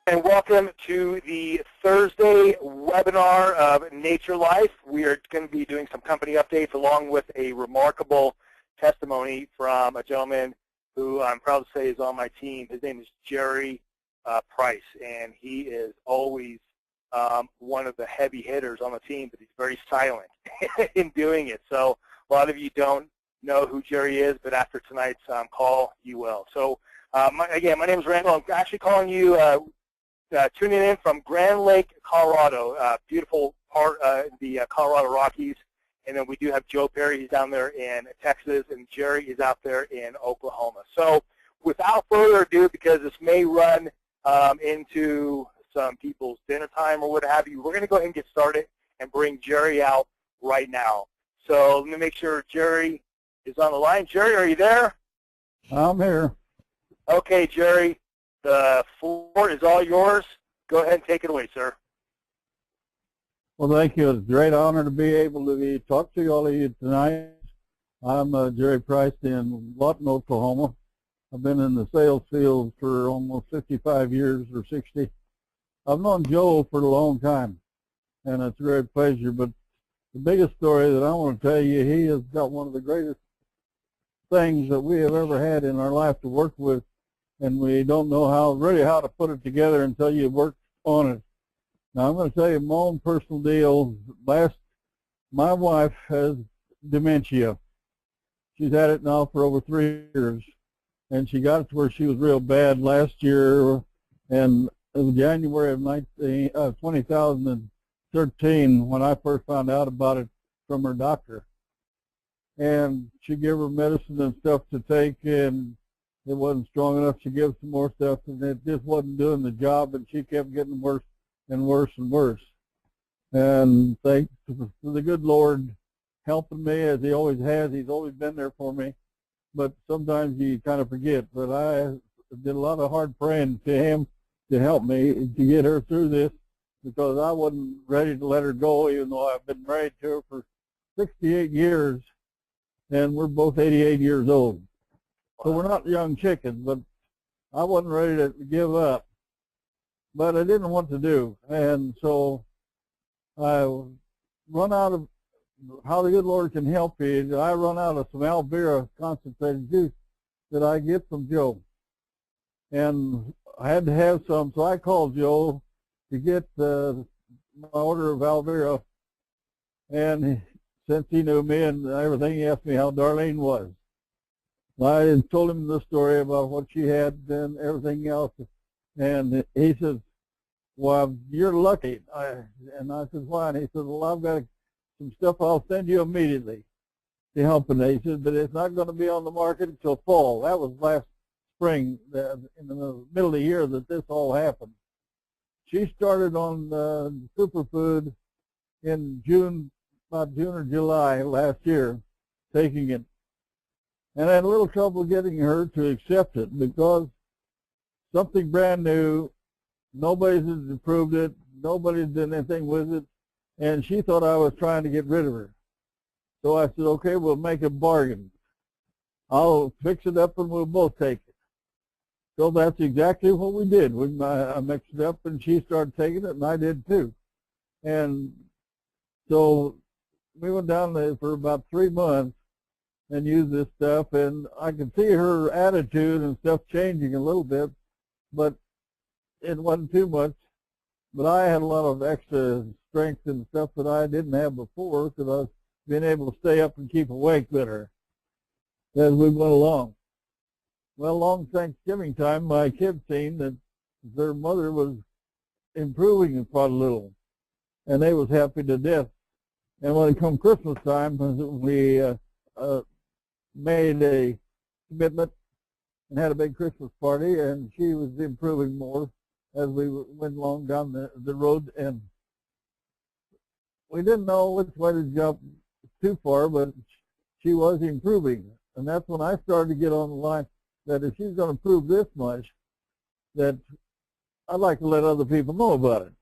And welcome to the Thursday webinar of NatraLife. We are going to be doing some company updates along with a remarkable testimony from a gentleman who I'm proud to say is on my team. His name is Jerry Price, and he is always one of the heavy hitters on the team, but he's very silent in doing it. So a lot of you don't know who Jerry is, but after tonight's call, you will. So again, my name is Randall. I'm actually calling you, tuning in from Grand Lake, Colorado, beautiful part of the Colorado Rockies. And then we do have Joe Perry, he's down there in Texas, and Jerry is out there in Oklahoma. So without further ado, because this may run into some people's dinner time or what have you, we're going to go ahead and get started and bring Jerry out right now. So let me make sure Jerry is on the line. Jerry, are you there? I'm here. Okay, Jerry, the floor is all yours. Go ahead and take it away, sir. Well, thank you. It's a great honor to be able to talk to all of you tonight. I'm Jerry Price in Lawton, Oklahoma. I've been in the sales field for almost 55 years or 60. I've known Joe for a long time, and it's a great pleasure. But the biggest story that I want to tell you, he has got one of the greatest things that we have ever had in our life to work with, and we don't know how to put it together until you work on it. Now, I'm going to tell you my own personal deal. My wife has dementia. She's had it now for over 3 years, and she got it to where she was real bad last year, and it was January of 2013 when I first found out about it from her doctor. And she gave her medicine and stuff to take, and it wasn't strong enough. She gave some more stuff, and it just wasn't doing the job, and she kept getting worse and worse and worse. And thanks to the good Lord helping me, as he always has. He's always been there for me, but sometimes you kind of forget. But I did a lot of hard praying to him to help me to get her through this, because I wasn't ready to let her go, even though I've been married to her for 68 years, and we're both 88 years old. So we're not young chickens, but I wasn't ready to give up. But I didn't know what to do, and so I run out of how the good Lord can help you. I run out of some Alvera concentrated juice that I get from Joe, and I had to have some, so I called Joe to get my order of Alvera, and since he knew me and everything, he asked me how Darlene was. I told him the story about what she had and everything else, and he says, well, you're lucky. And I said, why? And he said, well, I've got some stuff I'll send you immediately to help. And he said, but it's not going to be on the market until fall. That was last spring, in the middle of the year, that this all happened. She started on superfood in about June or July last year, taking it. And I had a little trouble getting her to accept it, because something brand new, nobody's approved it, nobody's done anything with it, and she thought I was trying to get rid of her. So I said, okay, we'll make a bargain. I'll fix it up and we'll both take it. So that's exactly what we did. I mixed it up and she started taking it, and I did too. And so we went down there for about 3 months and used this stuff, and I could see her attitude and stuff changing a little bit, but it wasn't too much. But I had a lot of extra strength and stuff that I didn't have before, because I was being able to stay up and keep awake better as we went along. Well, along Thanksgiving time, my kids seen that their mother was improving quite a little, and they was happy to death. And when it come Christmas time, we made a commitment and had a big Christmas party, and she was improving more as we went along down the road, and we didn't know which way to jump too far, but she was improving. And that's when I started to get on the line that if she's going to improve this much, that I'd like to let other people know about it.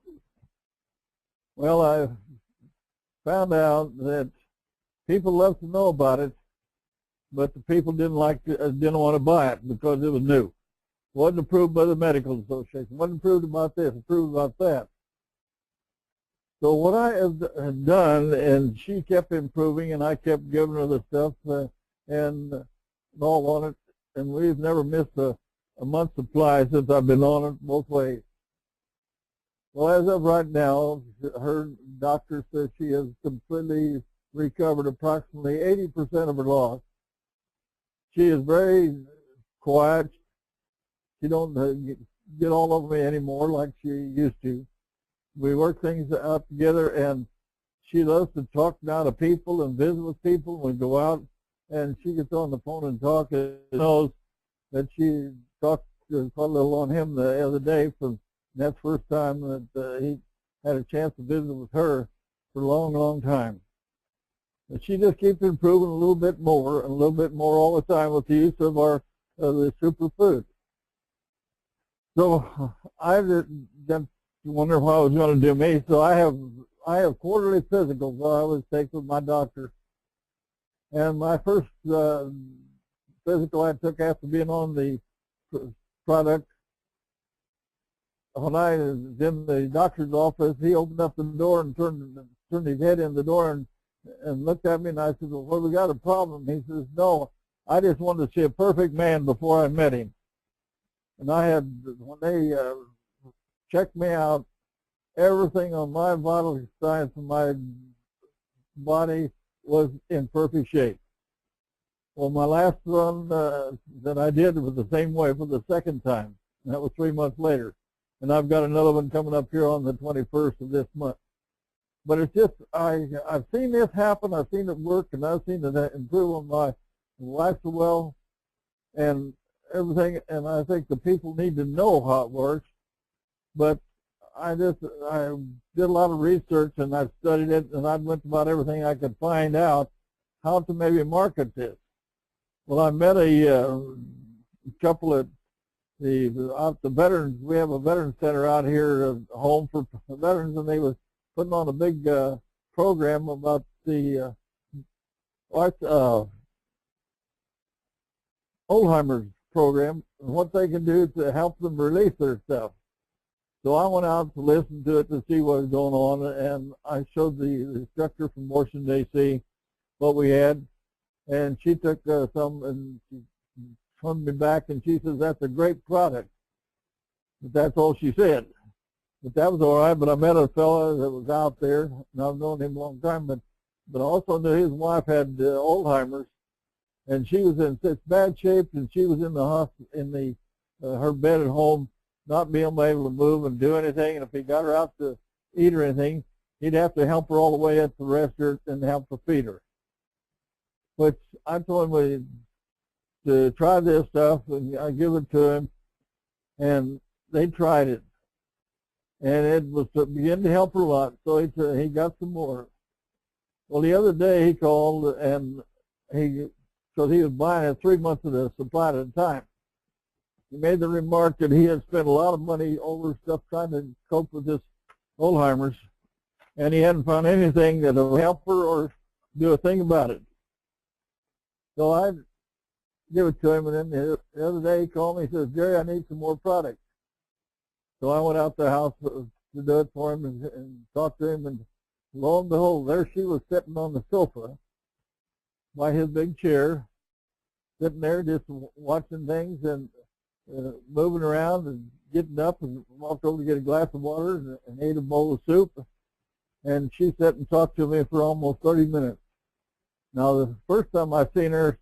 Well, I found out that people love to know about it, but the people didn't want to buy it because it was new. Wasn't approved by the Medical Association. Wasn't approved about this, approved about that. So what I had done, and she kept improving, and I kept giving her the stuff and all on it, and we've never missed a month's supply since I've been on it both ways. Well, as of right now, her doctor says she has completely recovered approximately 80% of her loss. She is very quiet. She don't get all over me anymore like she used to. We work things out together, and she loves to talk now to people and visit with people. We go out, and she gets on the phone and talk, and knows that she talked a little on him the other day. That's the first time that he had a chance to visit with her for a long, long time. And she just keeps improving a little bit more and a little bit more all the time with the use of the superfood. So I just wonder what I was going to do me. So I have quarterly physicals that I always take with my doctor. And my first physical I took after being on the product, when I was in the doctor's office, he opened up the door and turned his head in the door and looked at me, and I said, well, we got a problem. He says, no, I just wanted to see a perfect man before I met him. And when they checked me out, everything on my vital signs of my body was in perfect shape. Well, my last one that I did was the same way for the second time. And that was 3 months later. And I've got another one coming up here on the 21st of this month. But it's just, I've seen this happen, I've seen it work, and I've seen it improve on my lifestyle and everything, and I think the people need to know how it works. But I did a lot of research, and I studied it, and I went about everything I could find out how to maybe market this. Well, I met a couple of the veterans. We have a veterans center out here, a home for veterans, and they was putting on a big program about the Alzheimer's program and what they can do to help them release their stuff. So I went out to listen to it to see what was going on, and I showed the instructor from Washington, D.C. what we had, and she took some and she phoned me back, and she says, that's a great product. But that's all she said. But that was all right. But I met a fellow that was out there, and I've known him a long time, but I also knew his wife had Alzheimer's, and she was in such bad shape, and she was in the hospital, in her bed at home, not being able to move and do anything. And if he got her out to eat or anything, he'd have to help her all the way up to rest her and help to feed her. Which I told him to try this stuff, and I give it to him, and they tried it, and it was beginning to help her a lot. So he got some more. Well, the other day he called, and because he was buying 3 months of the supply at a time. He made the remark that he had spent a lot of money over stuff trying to cope with this Alzheimer's, and he hadn't found anything that would help her or do a thing about it. So I give it to him, and then the other day he called me. He says, Jerry, I need some more product. So I went out to the house to do it for him and talked to him, and lo and behold, there she was sitting on the sofa by his big chair, sitting there just watching things and moving around and getting up, and walked over to get a glass of water and ate a bowl of soup. And she sat and talked to me for almost 30 minutes. Now, the first time I seen her,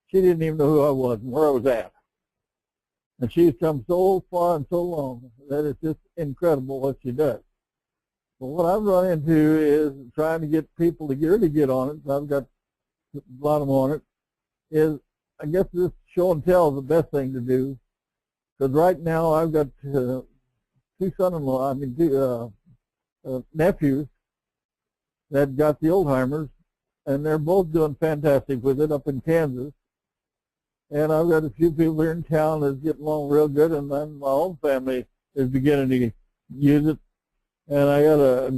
she didn't even know who I was and where I was at. And she's come so far and so long that it's just incredible what she does. But what I've run into is trying to get people to really get on it. I've got a lot of them on it. Is I guess this show and tell is the best thing to do. Because right now I've got two son-in-law, two nephews that got the Alzheimer's, and they're both doing fantastic with it up in Kansas. And I've got a few people here in town that's getting along real good, and then my own family is beginning to use it. And I got a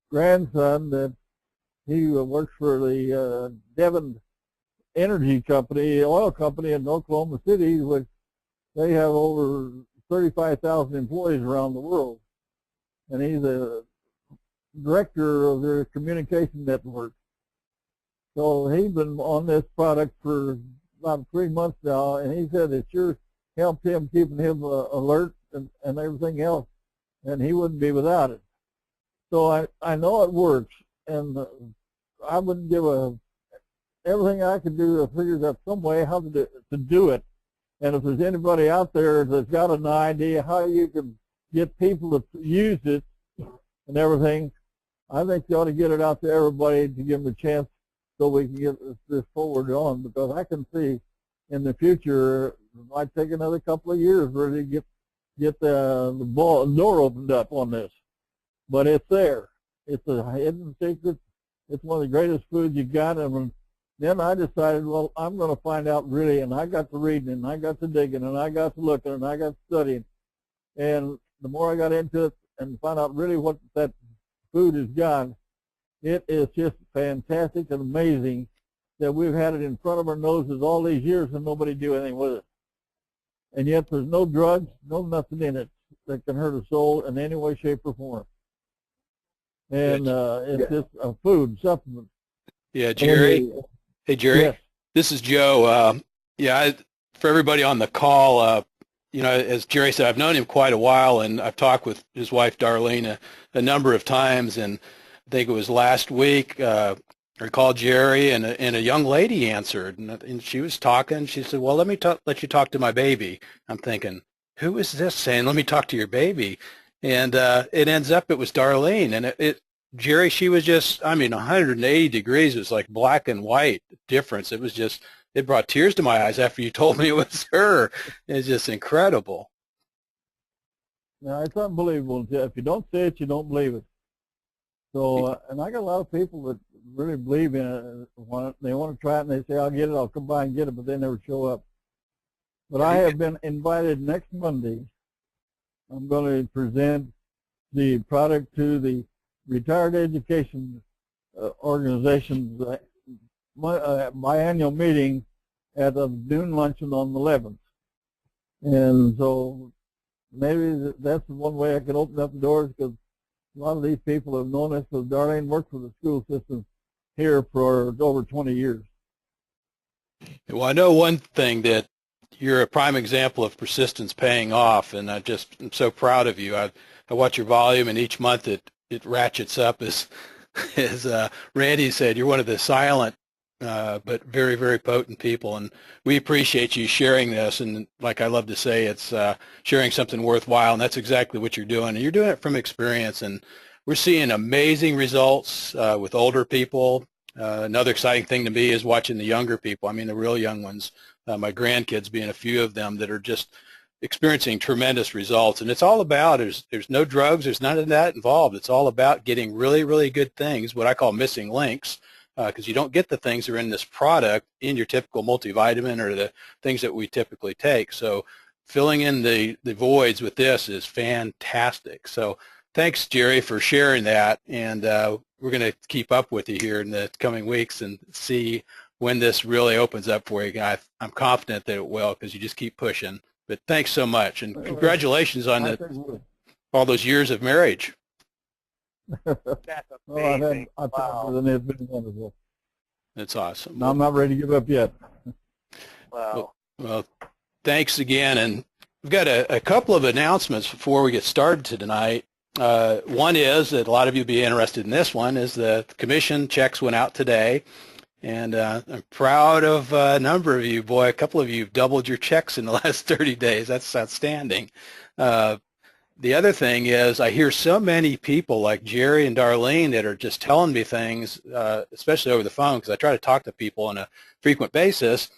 grandson that he works for the Devon Energy Company, oil company in Oklahoma City, which They have over 35,000 employees around the world, and he's a director of their communication network. So he's been on this product for about 3 months now, and he said it sure helped him, keeping him alert and everything else, and he wouldn't be without it. So I know it works, and I wouldn't give everything I could do to figure out some way how to do it. And if there's anybody out there that's got an idea how you can get people to use it and everything, I think you ought to get it out to everybody to give them a chance so we can get this forward on, because I can see in the future it might take another couple of years really to get the door opened up on this. But it's there. It's a hidden secret. It's one of the greatest foods you got. And then I decided, well, I'm going to find out really, and I got to reading, and I got to digging, and I got to looking, and I got to studying. And the more I got into it and found out really what that food has got, it is just fantastic and amazing that we've had it in front of our noses all these years and nobody do anything with it. And yet there's no drugs, no nothing in it that can hurt a soul in any way, shape, or form. And it's just a food supplement. Yeah, Jerry. Hey, Jerry. Yes. This is Joe. For everybody on the call, as Jerry said, I've known him quite a while, and I've talked with his wife, Darlene, a number of times, and I think it was last week, I called Jerry, and a young lady answered, and she was talking. She said, well, let you talk to my baby. I'm thinking, who is this saying, let me talk to your baby? And it ends up it was Darlene, and Jerry, she was just, 180 degrees. It was like black and white difference. It was just, it brought tears to my eyes after you told me it was her. It's just incredible. Now, it's unbelievable. If you don't see it, you don't believe it. So, and I got a lot of people that really believe in it. They want to try it, and they say, I'll get it, I'll come by and get it, but they never show up. But I have been invited next Monday. I'm going to present the product to the Retired Education Organization's biannual meeting at a noon luncheon on the 11th. And so maybe that's one way I can open up the doors, because a lot of these people have known us, because Darlene worked for the school system here for over 20 years. Well, I know one thing, that you're a prime example of persistence paying off, and I'm so proud of you. I watch your volume, and each month it ratchets up. As Randy said, you're one of the silent but very, very potent people, and we appreciate you sharing this. And like I love to say, it's sharing something worthwhile, and that's exactly what you're doing. And you're doing it from experience, and we're seeing amazing results with older people. Another exciting thing to me is watching the younger people, the real young ones, my grandkids being a few of them, that are just experiencing tremendous results. And it's all about, there's no drugs, there's none of that involved. It's all about getting really, really good things, what I call missing links, because you don't get the things that are in this product in your typical multivitamin or the things that we typically take. So filling in the voids with this is fantastic. So thanks, Jerry, for sharing that, and we're going to keep up with you here in the coming weeks and see when this really opens up for you. I'm confident that it will, because you just keep pushing. But thanks so much, and congratulations on all those years of marriage. That's amazing. I've it's been wonderful. That's awesome. No, I'm not ready to give up yet. Wow. Well, thanks again, and we've got a couple of announcements before we get started tonight. One is that a lot of you will be interested in this one, is the commission checks went out today. And I'm proud of a number of you. Boy, a couple of you have doubled your checks in the last 30 days. That's outstanding. The other thing is, I hear so many people like Jerry and Darlene that are just telling me things, especially over the phone, because I try to talk to people on a frequent basis.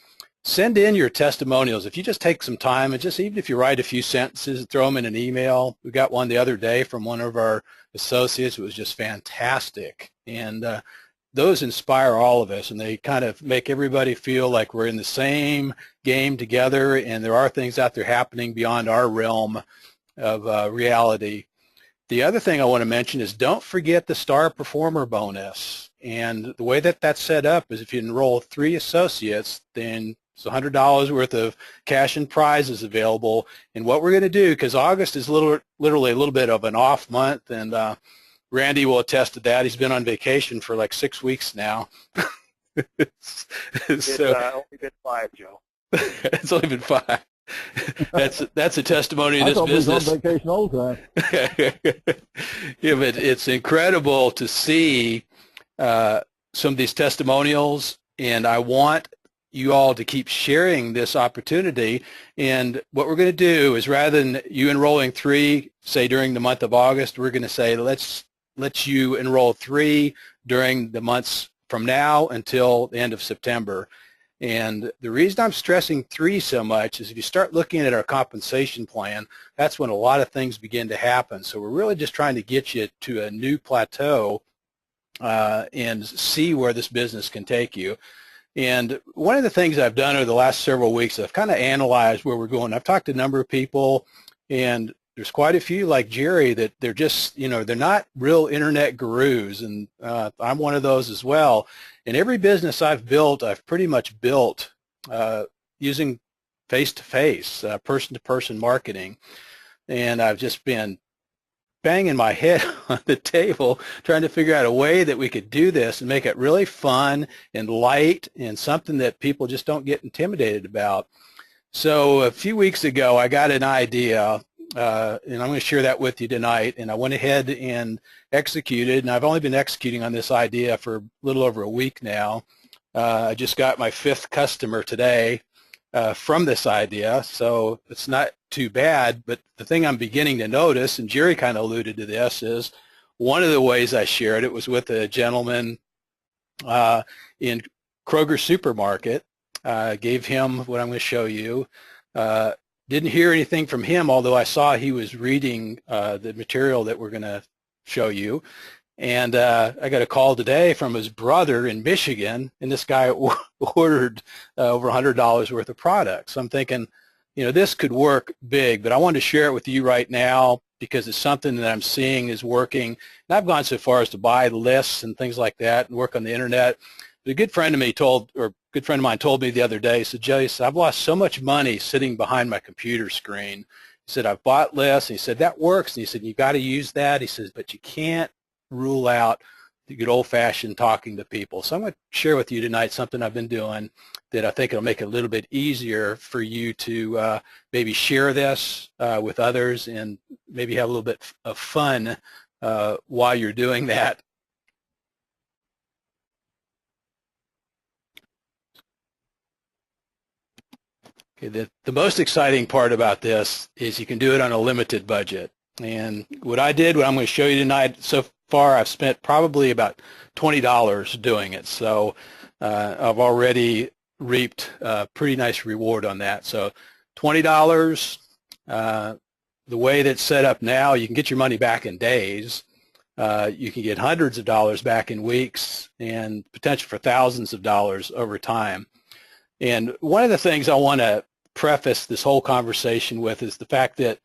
Send in your testimonials. If you just take some time, and just even if you write a few sentences and throw them in an email. We got one the other day from one of our associates. It was just fantastic. And those inspire all of us, and they kind of make everybody feel like we're in the same game together, and there are things out there happening beyond our realm of reality. The other thing I want to mention is, don't forget the Star Performer bonus. And the way that that's set up is, if you enroll 3 associates, then So $100 worth of cash and prizes available. And what we're going to do, because August is literally a little bit of an off month, and Randy will attest to that. He's been on vacation for like 6 weeks now. It's only been 5, Joe. It's only been 5. That's a testimony of this business. I thought we was on vacation all the time. Yeah, but it's incredible to see some of these testimonials, and I want you all to keep sharing this opportunity. And what we're going to do is, rather than you enrolling 3, say during the month of August, we're going to say let's you enroll 3 during the months from now until the end of September. And the reason I'm stressing 3 so much is if you start looking at our compensation plan, that's when a lot of things begin to happen. So we're really just trying to get you to a new plateau and see where this business can take you. And one of the things I've done over the last several weeks, I've kind of analyzed where we're going. I've talked to a number of people, and there's quite a few like Jerry that they're just, they're not real internet gurus, and I'm one of those as well. And every business I've built, I've pretty much built using face-to-face, person-to-person marketing. And I've just been banging my head on the table trying to figure out a way that we could do this and make it really fun and light and something that people just don't get intimidated about. So a few weeks ago, I got an idea, and I'm going to share that with you tonight. And I went ahead and executed, and I've only been executing on this idea for a little over a week now. I just got my 5th customer today from this idea, so it's not too bad. But the thing I'm beginning to notice, and Jerry kind of alluded to this, is one of the ways I shared it was with a gentleman in Kroger Supermarket. Gave him what I'm going to show you. Didn't hear anything from him, although I saw he was reading the material that we're going to show you. And I got a call today from his brother in Michigan, and this guy ordered over $100 worth of products. So I'm thinking, this could work big, but I wanted to share it with you right now because it's something that I'm seeing is working. And I've gone so far as to buy lists and things like that and work on the internet. But a good friend of mine told me the other day, he said, Joe, I've lost so much money sitting behind my computer screen. He said, I've bought lists. And he said, that works. And he said, you got to use that. He says, but you can't rule out the good old-fashioned talking to people. So I'm going to share with you tonight something I've been doing that I think it'll make it a little bit easier for you to maybe share this with others and maybe have a little bit of fun while you're doing that. Okay, the most exciting part about this is you can do it on a limited budget. And what I'm going to show you tonight, so far I've spent probably about $20 doing it. So I've already reaped a pretty nice reward on that. So $20, the way that's set up now, you can get your money back in days. You can get hundreds of dollars back in weeks and potential for thousands of dollars over time. And one of the things I want to preface this whole conversation with is the fact that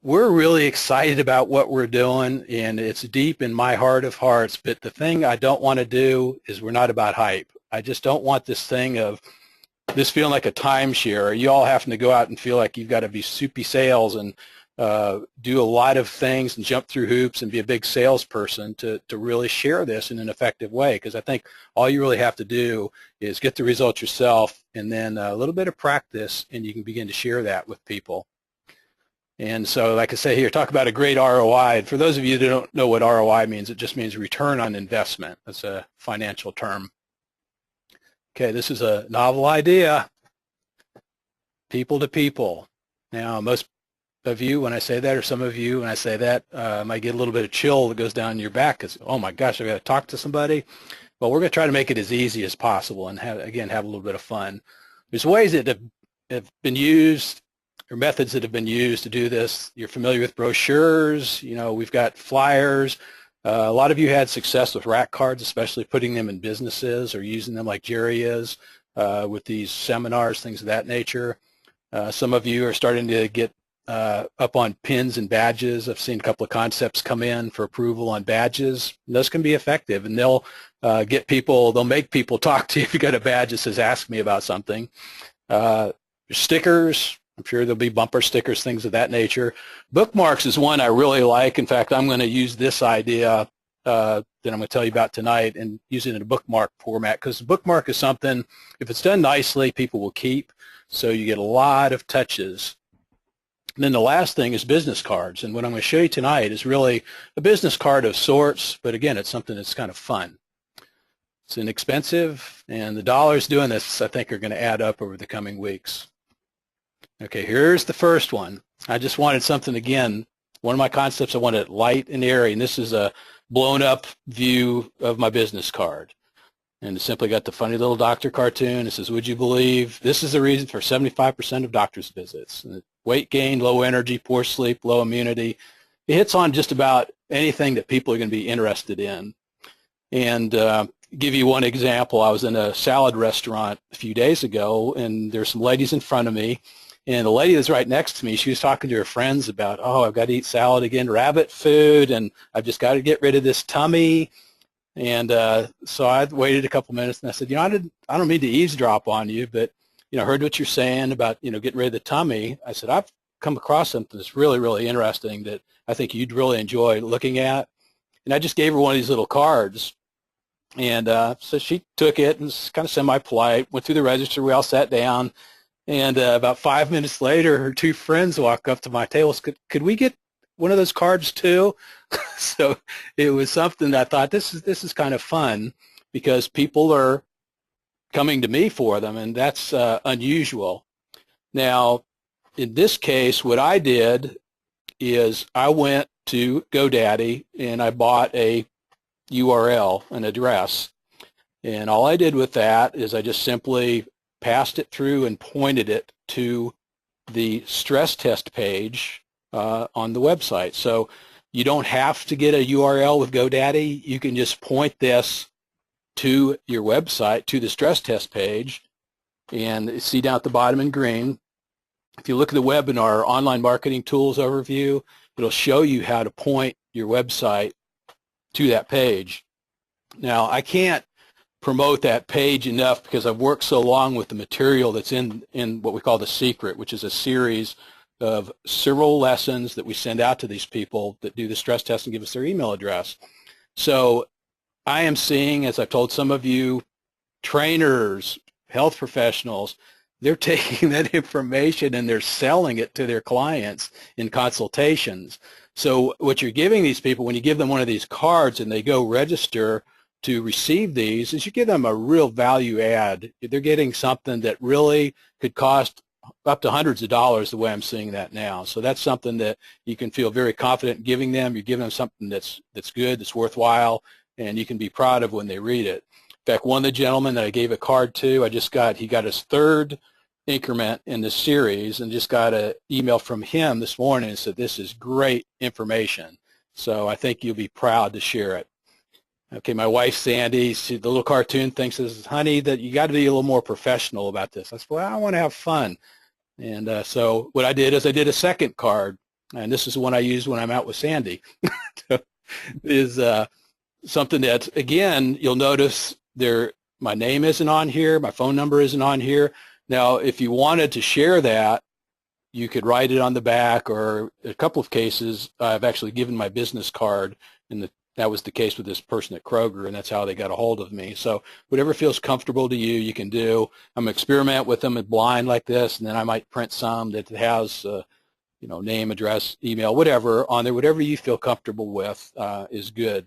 we're really excited about what we're doing, and it's deep in my heart of hearts, but the thing I don't want to do is we're not about hype. I just don't want this thing of this feeling like a timeshare, or you all having to go out and feel like you've got to be soupy sales and do a lot of things and jump through hoops and be a big salesperson to really share this in an effective way, because I think all you really have to do is get the results yourself and then a little bit of practice, and you can begin to share that with people. And so, like I say here, talk about a great ROI. And for those of you that don't know what ROI means, it just means return on investment. That's a financial term. Okay, this is a novel idea, people to people. Now, most of you, when I say that, or some of you, when I say that, might get a little bit of chill that goes down your back because, oh my gosh, I've got to talk to somebody. Well, we're going to try to make it as easy as possible and, have a little bit of fun. There's ways that have been used, or methods that have been used to do this. You're familiar with brochures. We've got flyers. A lot of you had success with rack cards, especially putting them in businesses or using them like Jerry is with these seminars, things of that nature. Some of you are starting to get up on pins and badges. I've seen a couple of concepts come in for approval on badges. Those can be effective, and they'll they'll make people talk to you if you got a badge that says "Ask me about something." Stickers, I'm sure there'll be bumper stickers, things of that nature. Bookmarks is one I really like. In fact, I'm going to use this idea that I'm going to tell you about tonight and use it in a bookmark format, because the bookmark is something, if it's done nicely, people will keep. So you get a lot of touches. And then the last thing is business cards. And what I'm going to show you tonight is really a business card of sorts, but again, it's something that's kind of fun. It's inexpensive, and the dollars doing this, I think, are going to add up over the coming weeks. Okay, here's the first one. I just wanted something, again, one of my concepts, I wanted it light and airy, and this is a blown up view of my business card. And it simply got the funny little doctor cartoon. It says, would you believe this is the reason for 75% of doctor's visits? Weight gain, low energy, poor sleep, low immunity. It hits on just about anything that people are going to be interested in. And give you one example. I was in a salad restaurant a few days ago, and there's some ladies in front of me. And the lady that's right next to me, she was talking to her friends about, oh, I've got to eat salad again, rabbit food, and I've just got to get rid of this tummy. And so I waited a couple minutes, and I said, I don't mean to eavesdrop on you, but, I heard what you're saying about, getting rid of the tummy. I said, I've come across something that's really, really interesting that I think you'd really enjoy looking at. And I just gave her one of these little cards. And so she took it and was kind of semi-polite, went through the register. We all sat down. And about 5 minutes later, her two friends walk up to my table. Could we get one of those cards too? So it was something that I thought, this is kind of fun, because people are coming to me for them, and that's unusual. Now, in this case, what I did is I went to GoDaddy and I bought a URL, an address, and all I did with that is I just simply passed it through and pointed it to the stress test page on the website. So you don't have to get a URL with GoDaddy. You can just point this to your website, to the stress test page, and see down at the bottom in green, if you look at the webinar, Online Marketing Tools Overview, it'll show you how to point your website to that page. Now, I can't promote that page enough because I've worked so long with the material that's in what we call The Secret, which is a series of several lessons that we send out to these people that do the stress test and give us their email address. So I am seeing, as I've told some of you, trainers, health professionals, they're taking that information and they're selling it to their clients in consultations. So what you're giving these people when you give them one of these cards and they go register to receive these is you give them a real value add. They're getting something that really could cost up to hundreds of dollars the way I'm seeing that now. So that's something that you can feel very confident in giving them. You're giving them something that's good, that's worthwhile, and you can be proud of when they read it. In fact, one of the gentlemen that I gave a card to, he got his third increment in this series and just got an email from him this morning and said, this is great information. So I think you'll be proud to share it. Okay, my wife, Sandy, the little cartoon thing says, honey, that you got to be a little more professional about this. I said, well, I want to have fun. And so what I did is I did a second card, and this is the one I use when I'm out with Sandy, is something that, again, you'll notice my name isn't on here, my phone number isn't on here. Now, if you wanted to share that, you could write it on the back, or in a couple of cases, I've actually given my business card, and that was the case with this person at Kroger, and that's how they got a hold of me. So whatever feels comfortable to you, you can do. I'm going to experiment with them at blind like this, and then I might print some that has, name, address, email, whatever on there. Whatever you feel comfortable with is good.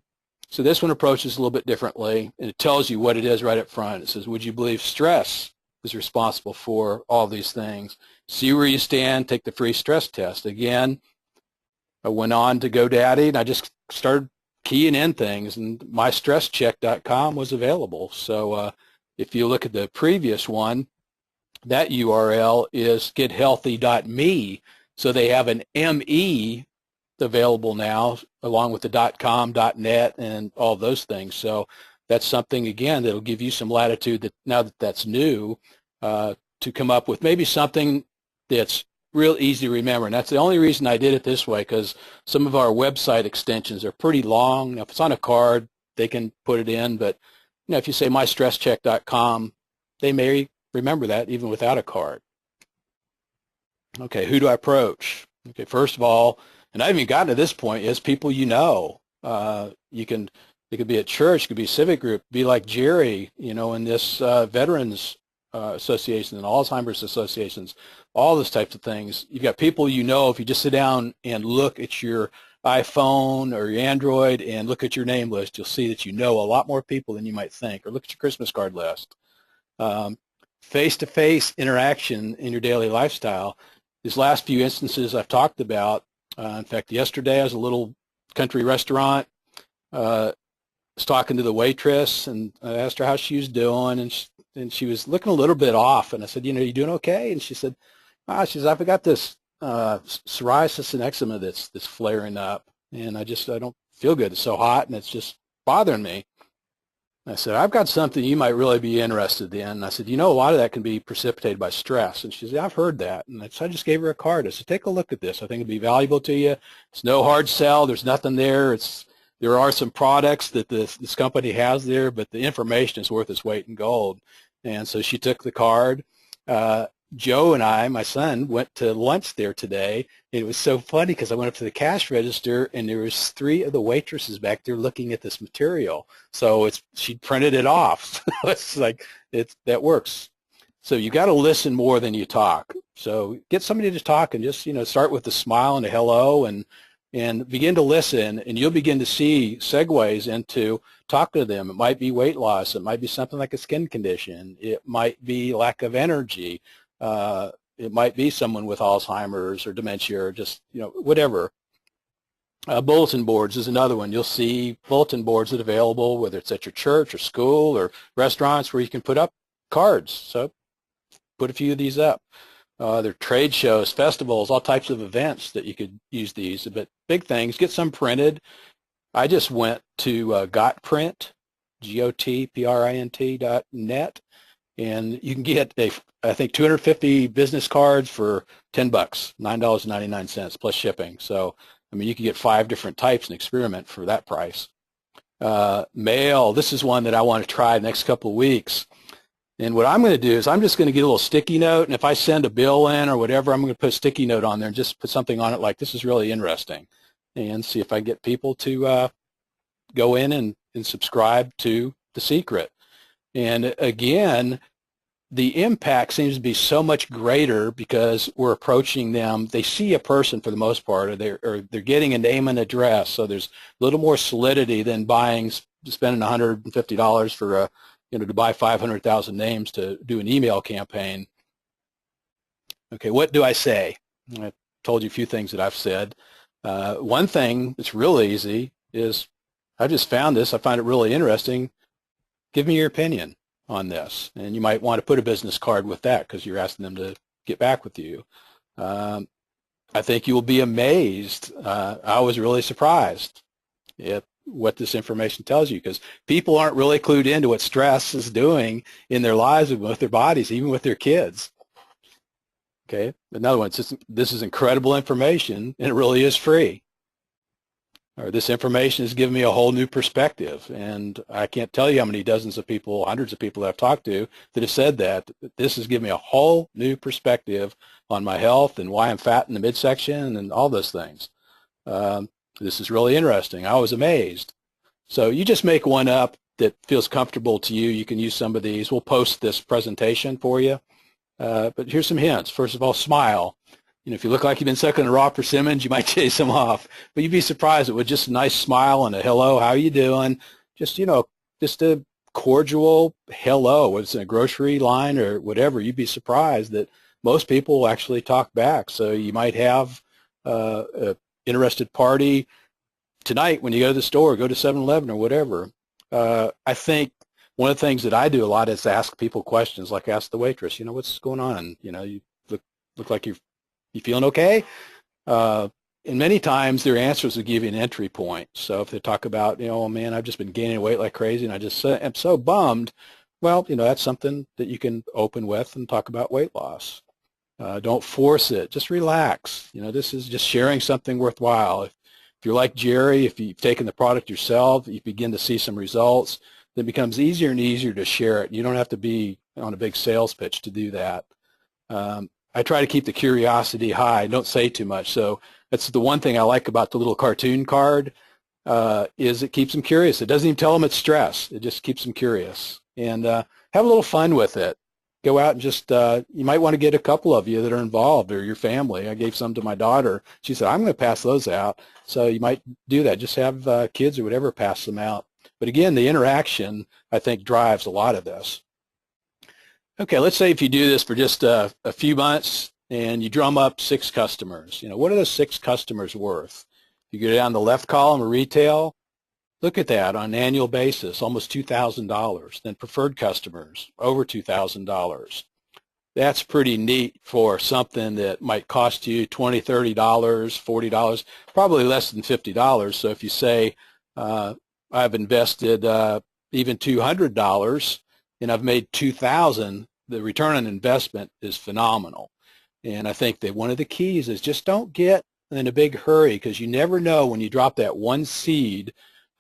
So this one approaches a little bit differently, and it tells you what it is right up front. It says, would you believe stress is responsible for all these things? See where you stand, take the free stress test. Again, I went on to GoDaddy, and I just started keying in things, and mystresscheck.com was available. So if you look at the previous one, that URL is gethealthy.me. So they have an ME available now, along with the .com, .net, and all those things. So that's something, again, that'll give you some latitude that now that that's new, to come up with maybe something that's real easy to remember. And that's the only reason I did it this way, because some of our website extensions are pretty long. Now, if it's on a card, they can put it in. But if you say mystresscheck.com, they may remember that even without a card. Okay, who do I approach? Okay, first of all, and I haven't even gotten to this point, is people you know. It could be a church, it could be a civic group, be like Jerry, in this Veterans Association and Alzheimer's associations, all those types of things. You've got people if you just sit down and look at your iPhone or your Android and look at your name list, you'll see that you know a lot more people than you might think, or look at your Christmas card list. Face-to-face interaction in your daily lifestyle. These last few instances I've talked about, in fact, yesterday I was at a little country restaurant, was talking to the waitress, and I asked her how she was doing, and she was looking a little bit off, and I said, you doing okay? And she said, I've got this psoriasis and eczema that's flaring up, and I don't feel good. It's so hot, and it's just bothering me. I said, I've got something you might really be interested in. And I said, a lot of that can be precipitated by stress. And she said, I've heard that. And so I just gave her a card. I said, take a look at this. I think it'd be valuable to you. It's no hard sell. There's nothing there. There are some products that this company has there, but the information is worth its weight in gold. And so she took the card. Joe and I, my son, went to lunch there today. It was so funny because I went up to the cash register, and there was 3 of the waitresses back there looking at this material. So she printed it off. It's like that works. So you got to listen more than you talk. So get somebody to talk, and just start with a smile and a hello, and begin to listen, and you'll begin to see segues into talking to them. It might be weight loss. It might be something like a skin condition. It might be lack of energy. It might be someone with Alzheimer's or dementia, or just, whatever. Bulletin boards is another one. You'll see bulletin boards that are available, whether it's at your church or school or restaurants, where you can put up cards. So put a few of these up. There are trade shows, festivals, all types of events that you could use these. But big things, get some printed. I just went to Gotprint, GOTPRINT.net, and you can get, I think, 250 business cards for $10, $9.99 plus shipping. So, you can get 5 different types and experiment for that price. Mail, this is one that I want to try the next couple of weeks. And what I'm going to do is I'm just going to get a little sticky note, and if I send a bill in or whatever, I'm going to put a sticky note on there and just put something on it like, this is really interesting, and see if I get people to go in and subscribe to The Secret. And again, the impact seems to be so much greater because we're approaching them. They see a person for the most part, or they're getting a name and address, so there's a little more solidity than spending $150 for to buy 500,000 names to do an email campaign. Okay, what do I say? I told you a few things that I've said. One thing that's really easy is, I just found this. I find it really interesting. Give me your opinion on this. And you might want to put a business card with that because you're asking them to get back with you. I think you will be amazed. I was really surprised at what this information tells you, because people aren't really clued into what stress is doing in their lives and with their bodies, even with their kids. Okay, another one, this is incredible information, and it really is free. Or this information has given me a whole new perspective, and I can't tell you how many dozens of people, hundreds of people that I've talked to that have said that this has given me a whole new perspective on my health and why I'm fat in the midsection and all those things. This is really interesting. I was amazed. So you just make one up that feels comfortable to you. You can use some of these. We'll post this presentation for you. But here's some hints. First of all, smile. If you look like you've been sucking a raw persimmons, you might chase them off. But you'd be surprised with just a nice smile and a hello, how are you doing? Just, just a cordial hello. Whether it's in a grocery line or whatever, you'd be surprised that most people will actually talk back. So you might have a interested party tonight when you go to the store, go to 7-Eleven or whatever. I think one of the things that I do a lot is ask people questions, like ask the waitress, what's going on? You look like you feeling okay? And many times their answers will give you an entry point. So if they talk about, oh man, I've just been gaining weight like crazy and I just am so bummed, well, that's something that you can open with and talk about weight loss. Don't force it. Just relax. This is just sharing something worthwhile. If you're like Jerry, if you've taken the product yourself, you begin to see some results, then it becomes easier and easier to share it. You don't have to be on a big sales pitch to do that. I try to keep the curiosity high. Don't say too much. So that's the one thing I like about the little cartoon card, is it keeps them curious. It doesn't even tell them it's stress. It just keeps them curious. And have a little fun with it. Go out and just, you might want to get a couple of you that are involved, or your family. I gave some to my daughter. She said, I'm going to pass those out. So you might do that. Just have kids or whatever pass them out. But again, the interaction, I think, drives a lot of this. Okay, let's say if you do this for just a few months and you drum up 6 customers. What are those 6 customers worth? You go down the left column of retail, look at that on an annual basis, almost $2,000. Then preferred customers, over $2,000. That's pretty neat for something that might cost you $20, $30, $40, probably less than $50. So if you say, I've invested even $200 and I've made $2,000, the return on investment is phenomenal. And I think that one of the keys is just don't get in a big hurry, because you never know when you drop that one seed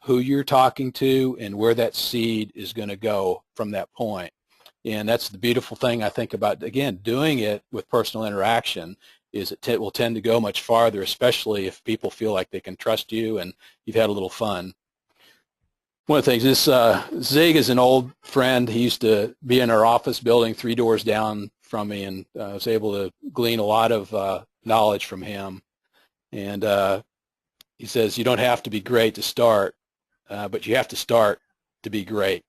who you're talking to and where that seed is going to go from that point. And that's the beautiful thing I think about, again, doing it with personal interaction, is it will tend to go much farther, especially if people feel like they can trust you and you've had a little fun. One of the things, this Zig is an old friend. He used to be in our office building 3 doors down from me, and I was able to glean a lot of knowledge from him. And he says, you don't have to be great to start, but you have to start to be great.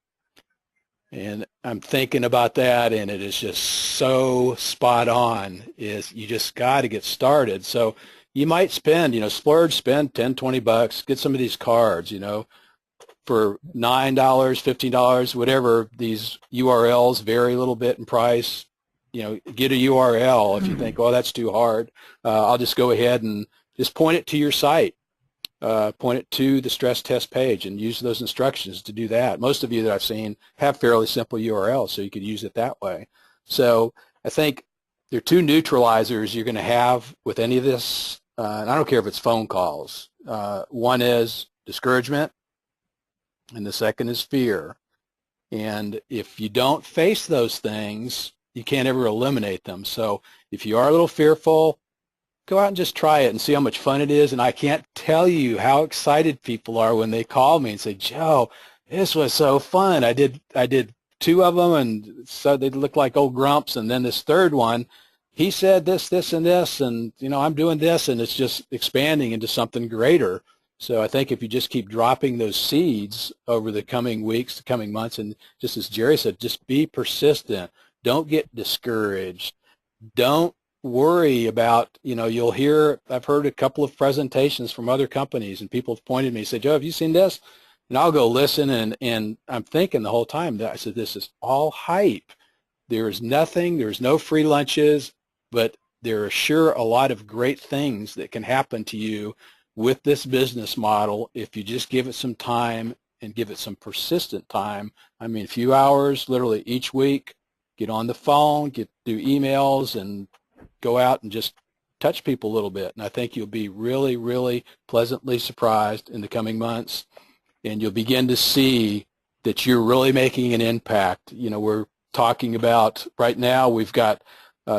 And I'm thinking about that, and it is just so spot on, is you just got to get started. So you might spend, splurge, spend $10, $20, get some of these cards, for $9, $15, whatever. These URLs vary a little bit in price. Get a URL if you think, oh, that's too hard. I'll just go ahead and just point it to your site. Point it to the stress test page and use those instructions to do that. Most of you that I've seen have fairly simple URLs, so you could use it that way. So I think there are 2 neutralizers you're going to have with any of this, and I don't care if it's phone calls. One is discouragement, and the second is fear. And if you don't face those things, you can't ever eliminate them. So if you are a little fearful, go out and just try it and see how much fun it is. And I can't tell you how excited people are when they call me and say, Joe, this was so fun. I did 2 of them, and so they look like old grumps. And then this third one, he said this, this, and this, and I'm doing this, and it's just expanding into something greater. So I think if you just keep dropping those seeds over the coming weeks, the coming months, and just as Jerry said, just be persistent. Don't get discouraged. Don't worry about, you'll hear, I've heard a couple of presentations from other companies, and people have pointed to me and said, Joe, have you seen this? And I'll go listen, and I'm thinking the whole time that I said, this is all hype. There is nothing, there's no free lunches, but there are sure a lot of great things that can happen to you with this business model if you just give it some time and give it some persistent time. I mean, a few hours, literally each week, get on the phone, do emails, and go out and just touch people a little bit. And I think you'll be really, really pleasantly surprised in the coming months, and you'll begin to see that you're really making an impact. We're talking about, right now, we've got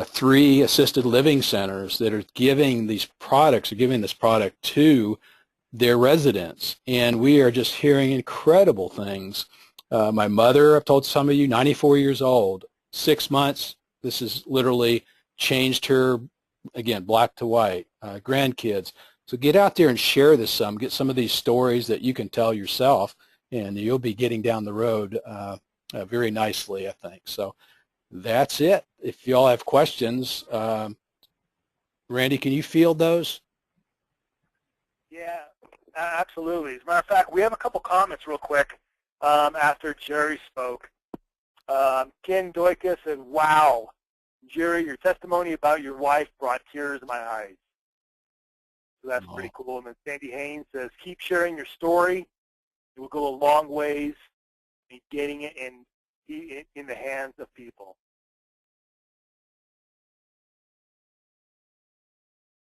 3 assisted living centers that are giving these products, or giving this product to their residents. And we are just hearing incredible things. My mother, I've told some of you, 94 years old, 6 months, this has literally changed her, again, black to white, grandkids. So get out there and share this some, get some of these stories that you can tell yourself, and you'll be getting down the road very nicely, I think. So that's it. If you all have questions, Randy, can you field those? Yeah, absolutely. As a matter of fact, we have a couple comments real quick after Jerry spoke. Ken Doika said, wow, Jerry, your testimony about your wife brought tears to my eyes. So that's pretty cool. And then Sandy Haynes says, keep sharing your story. It will go a long ways in getting it in the hands of people.